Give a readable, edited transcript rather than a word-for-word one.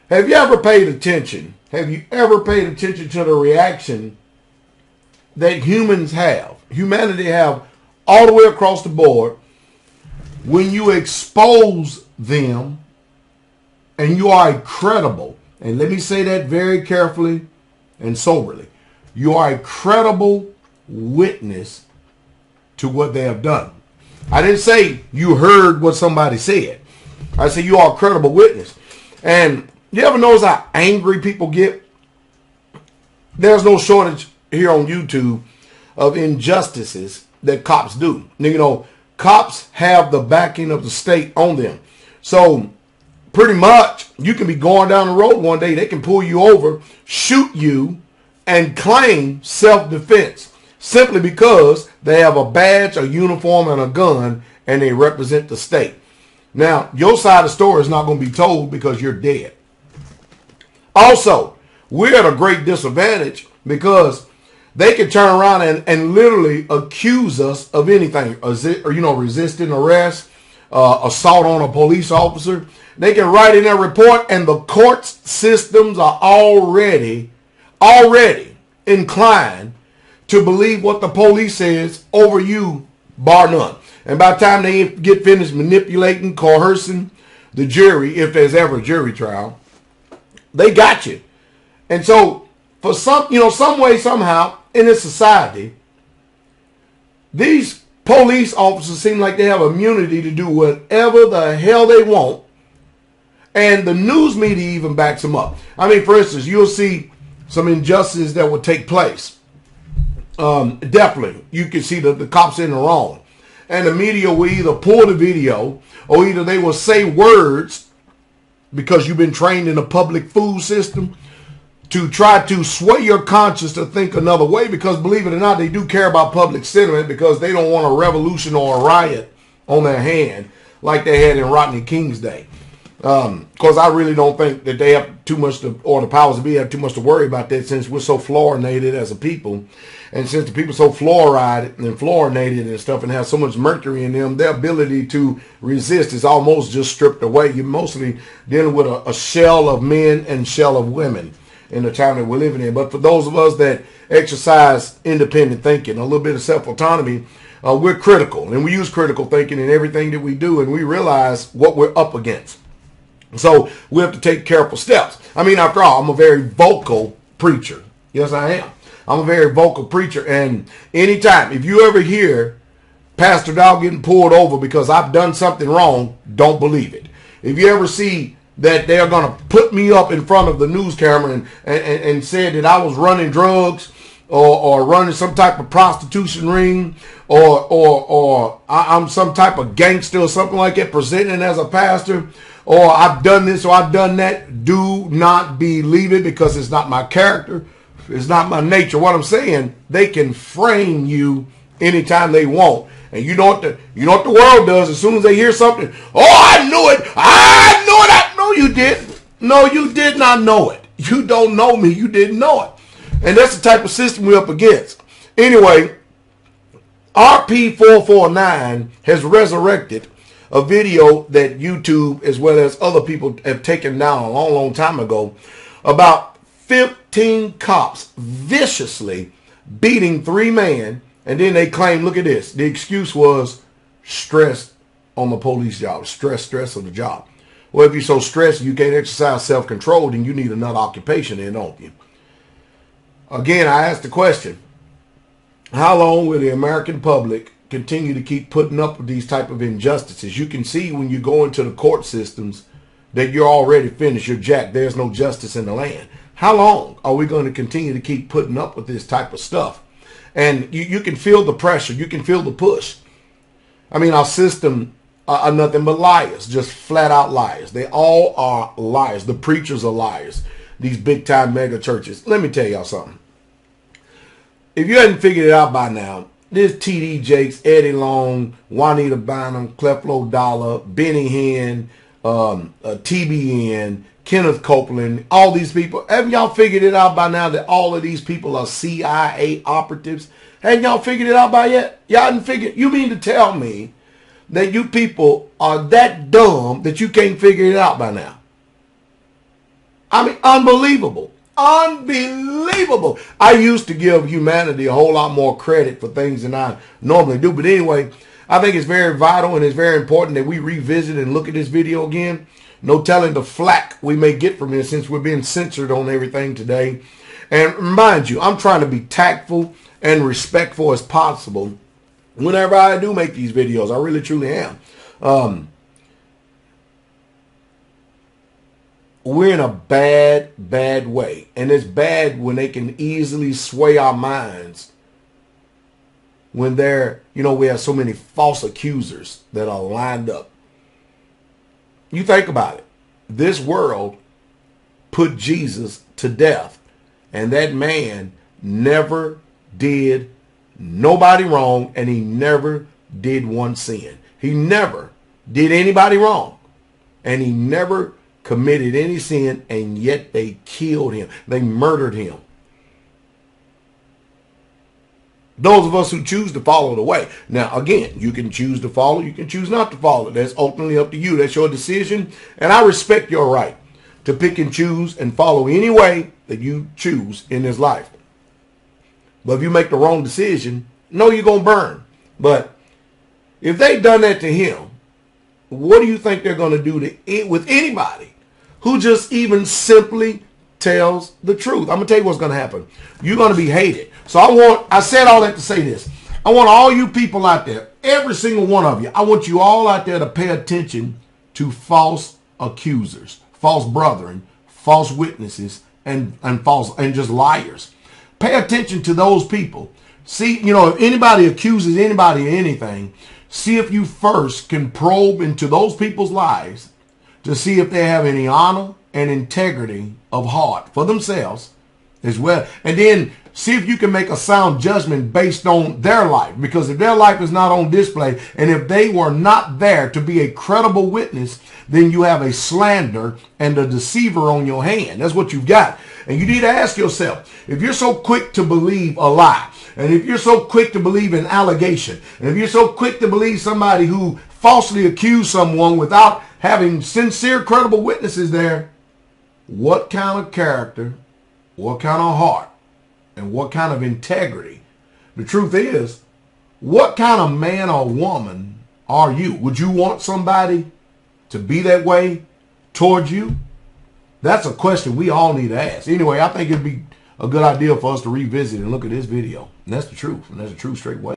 Have you ever paid attention? Have you ever paid attention to the reaction that humanity have all the way across the board when you expose them and you are a credible, and let me say that very carefully and soberly, you are a credible witness to what they have done. I didn't say you heard what somebody said. I said you are a credible witness. And you ever notice how angry people get? There's no shortage here on YouTube of injustices that cops do. You know, cops have the backing of the state on them. So pretty much you can be going down the road one day, they can pull you over, shoot you, and claim self-defense simply because they have a badge, a uniform, and a gun, and they represent the state. Now, your side of the story is not going to be told because you're dead. Also, we're at a great disadvantage because they can turn around and literally accuse us of anything, or, you know, resisting arrest, assault on a police officer. They can write in their report, and the court systems are already inclined to believe what the police says over you, bar none. And by the time they get finished manipulating, coercing the jury, if there's ever a jury trial, they got you. And so for some way, somehow, in this society, these police officers seem like they have immunity to do whatever the hell they want. And the news media even backs them up. I mean, for instance, you'll see some injustices that will take place. Definitely, you can see the cops in the wrong. And the media will either pull the video, or either they will say words, because you've been trained in a public food system, to try to sway your conscience to think another way, because believe it or not, they do care about public sentiment, because they don't want a revolution or a riot on their hand like they had in Rodney King's day. Because I really don't think that they have too much to, or the powers that be have too much to worry about that, since we're so fluorinated as a people. And since the people are so fluorinated and stuff and have so much mercury in them, their ability to resist is almost just stripped away. You're mostly dealing with a shell of men and shell of women in the time that we're living in. But for those of us that exercise independent thinking, a little bit of self-autonomy, we're critical. And we use critical thinking in everything that we do, and we realize what we're up against. So we have to take careful steps. I mean, after all, I'm a very vocal preacher. Yes, I am. I'm a very vocal preacher. And anytime, if you ever hear Pastor Dowell getting pulled over because I've done something wrong, don't believe it. If you ever see that they're going to put me up in front of the news camera and said that I was running drugs or running some type of prostitution ring or I'm some type of gangster or something like that, presenting as a pastor, or I've done this or I've done that, do not believe it, because it's not my character. It's not my nature. What I'm saying, they can frame you anytime they want. And you know what the world does as soon as they hear something? Oh, I knew it. I knew it. No, you didn't. No, you did not know it. You don't know me. You didn't know it. And that's the type of system we're up against. Anyway, RP449 has resurrected a video that YouTube as well as other people have taken down a long, long time ago about 15 cops viciously beating 3 men, and then they claim, look at this, the excuse was stress on the police job, stress of the job. Well, if you're so stressed you can't exercise self-control, then you need another occupation then, don't you? Again, I asked the question, how long will the American public continue to keep putting up with these type of injustices? You can see when you go into the court systems that you're already finished, you're jacked, there's no justice in the land. How long are we going to continue to keep putting up with this type of stuff? And you can feel the pressure. You can feel the push. I mean, our system are nothing but liars, just flat out liars. They all are liars. The preachers are liars. These big time mega churches. Let me tell y'all something. If you hadn't figured it out by now, this T.D. Jakes, Eddie Long, Juanita Bynum, Creflo Dollar, Benny Hinn, TBN, Kenneth Copeland, all these people. Haven't y'all figured it out by now that all of these people are CIA operatives? Haven't y'all figured it out by yet? Y'all hadn't figured. You mean to tell me that you people are that dumb that you can't figure it out by now? I mean, unbelievable. Unbelievable. I used to give humanity a whole lot more credit for things than I normally do. But anyway, I think it's very vital and it's very important that we revisit and look at this video again. No telling the flack we may get from this since we're being censored on everything today. And mind you, I'm trying to be tactful and respectful as possible whenever I do make these videos. I really, truly am. We're in a bad, bad way. And it's bad when they can easily sway our minds when they're, you know, we have so many false accusers that are lined up. You think about it. This world put Jesus to death, and that man never did nobody wrong, and he never did one sin. He never did anybody wrong, and he never committed any sin, and yet they killed him. They murdered him. Those of us who choose to follow the way. Now, again, you can choose to follow. You can choose not to follow. That's ultimately up to you. That's your decision. And I respect your right to pick and choose and follow any way that you choose in this life. But if you make the wrong decision, no, you're going to burn. But if they've done that to him, what do you think they're going to do with anybody who just even simply tells the truth? I'm going to tell you what's going to happen. You're going to be hated. So I said all that to say this. I want all you people out there, every single one of you, I want you all out there to pay attention to false accusers, false brethren, false witnesses, and just liars. Pay attention to those people. See, you know, if anybody accuses anybody of anything, see if you first can probe into those people's lives to see if they have any honor and integrity of heart for themselves as well. And then see if you can make a sound judgment based on their life. Because if their life is not on display, and if they were not there to be a credible witness, then you have a slander and a deceiver on your hand. That's what you've got. And you need to ask yourself, if you're so quick to believe a lie, and if you're so quick to believe an allegation, and if you're so quick to believe somebody who falsely accused someone without having sincere, credible witnesses there, what kind of character, what kind of heart, and what kind of integrity? The truth is, what kind of man or woman are you? Would you want somebody to be that way towards you? That's a question we all need to ask. Anyway, I think it'd be a good idea for us to revisit and look at this video. And that's the truth. And that's the true straight way.